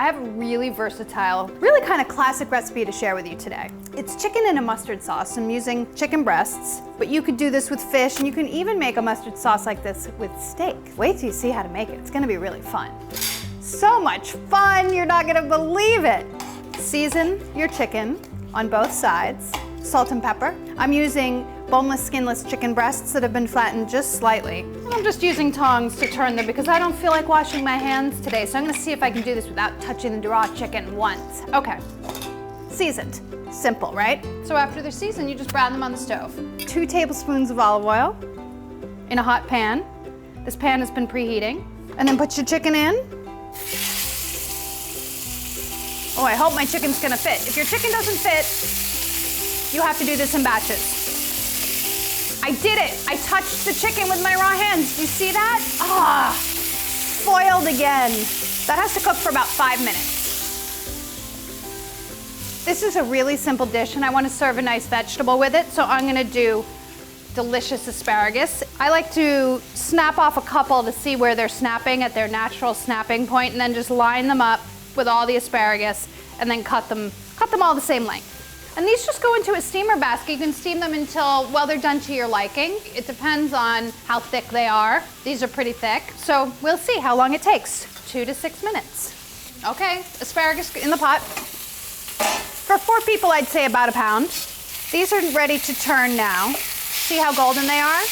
I have a really versatile, really kind of classic recipe to share with you today. It's chicken in a mustard sauce. I'm using chicken breasts, but you could do this with fish, and you can even make a mustard sauce like this with steak. Wait till you see how to make it. It's gonna be really fun. So much fun, you're not gonna believe it. Season your chicken on both sides. Salt and pepper. I'm using boneless, skinless chicken breasts that have been flattened just slightly. And I'm just using tongs to turn them because I don't feel like washing my hands today. So I'm gonna see if I can do this without touching the raw chicken once. Okay, seasoned. Simple, right? So after they're seasoned, you just brown them on the stove. 2 tablespoons of olive oil in a hot pan. This pan has been preheating. And then put your chicken in. Oh, I hope my chicken's gonna fit. If your chicken doesn't fit, you have to do this in batches. I did it. I touched the chicken with my raw hands. Do you see that? Ah, foiled again. That has to cook for about 5 minutes. This is a really simple dish, and I want to serve a nice vegetable with it, so I'm gonna do delicious asparagus. I like to snap off a couple to see where they're snapping at their natural snapping point, and then just line them up with all the asparagus, and then cut them all the same length. And these just go into a steamer basket. You can steam them until, well, they're done to your liking. It depends on how thick they are. These are pretty thick, so we'll see how long it takes. 2 to 6 minutes. Okay, asparagus in the pot. For 4 people, I'd say about a pound. These are ready to turn now. See how golden they are?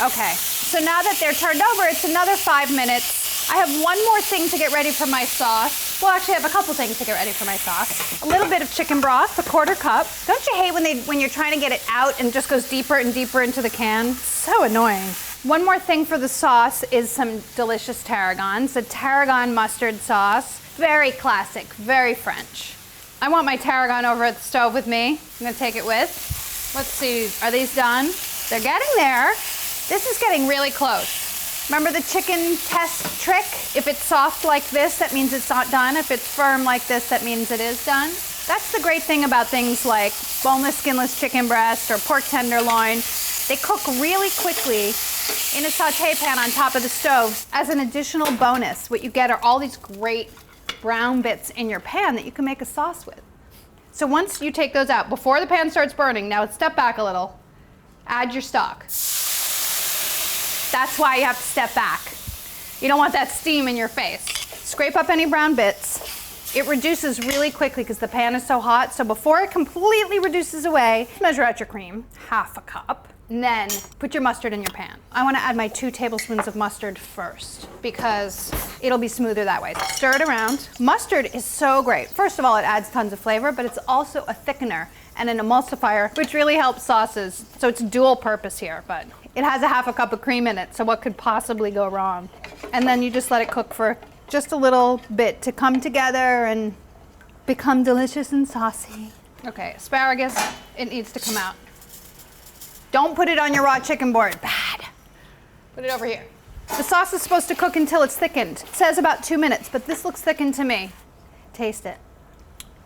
Okay, so now that they're turned over, it's another 5 minutes. I have one more thing to get ready for my sauce. Well, actually, I have a couple things to get ready for my sauce. A little bit of chicken broth, a 1/4 cup. Don't you hate when you're trying to get it out and it just goes deeper and deeper into the can? So annoying. One more thing for the sauce is some delicious tarragons. The tarragon mustard sauce. Very classic, very French. I want my tarragon over at the stove with me. I'm gonna take it with. Let's see, are these done? They're getting there. This is getting really close. Remember the chicken test trick? If it's soft like this, that means it's not done. If it's firm like this, that means it is done. That's the great thing about things like boneless, skinless chicken breast or pork tenderloin. They cook really quickly in a saute pan on top of the stove. As an additional bonus, what you get are all these great brown bits in your pan that you can make a sauce with. So once you take those out, before the pan starts burning, now step back a little, add your stock. That's why you have to step back. You don't want that steam in your face. Scrape up any brown bits. It reduces really quickly because the pan is so hot. So before it completely reduces away, measure out your cream, 1/2 cup. And then put your mustard in your pan. I want to add my 2 tablespoons of mustard first because it'll be smoother that way. So stir it around. Mustard is so great. First of all, it adds tons of flavor, but it's also a thickener and an emulsifier, which really helps sauces. So it's dual purpose here, but it has a 1/2 cup of cream in it, so what could possibly go wrong? And then you just let it cook for just a little bit to come together and become delicious and saucy. Okay, asparagus, it needs to come out. Don't put it on your raw chicken board, bad. Put it over here. The sauce is supposed to cook until it's thickened. It says about 2 minutes, but this looks thickened to me. Taste it.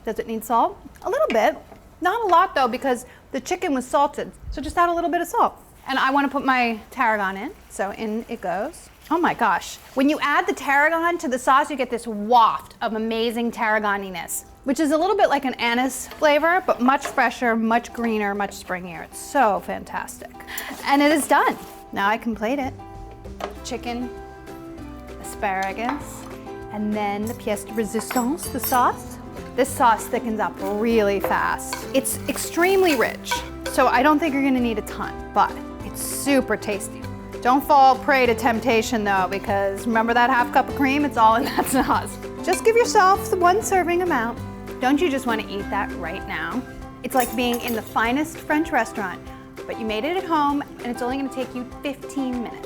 Does it need salt? A little bit. Not a lot though, because the chicken was salted. So just add a little bit of salt. And I want to put my tarragon in, so in it goes. Oh my gosh. When you add the tarragon to the sauce, you get this waft of amazing tarragoniness, which is a little bit like an anise flavor, but much fresher, much greener, much springier. It's so fantastic. And it is done. Now I can plate it. Chicken, asparagus, and then the pièce de résistance, the sauce. This sauce thickens up really fast. It's extremely rich, so I don't think you're gonna need a ton, but it's super tasty. Don't fall prey to temptation though, because remember that 1/2 cup of cream? It's all in that sauce. Just give yourself the 1 serving amount. Don't you just want to eat that right now? It's like being in the finest French restaurant, but you made it at home and it's only going to take you 15 minutes.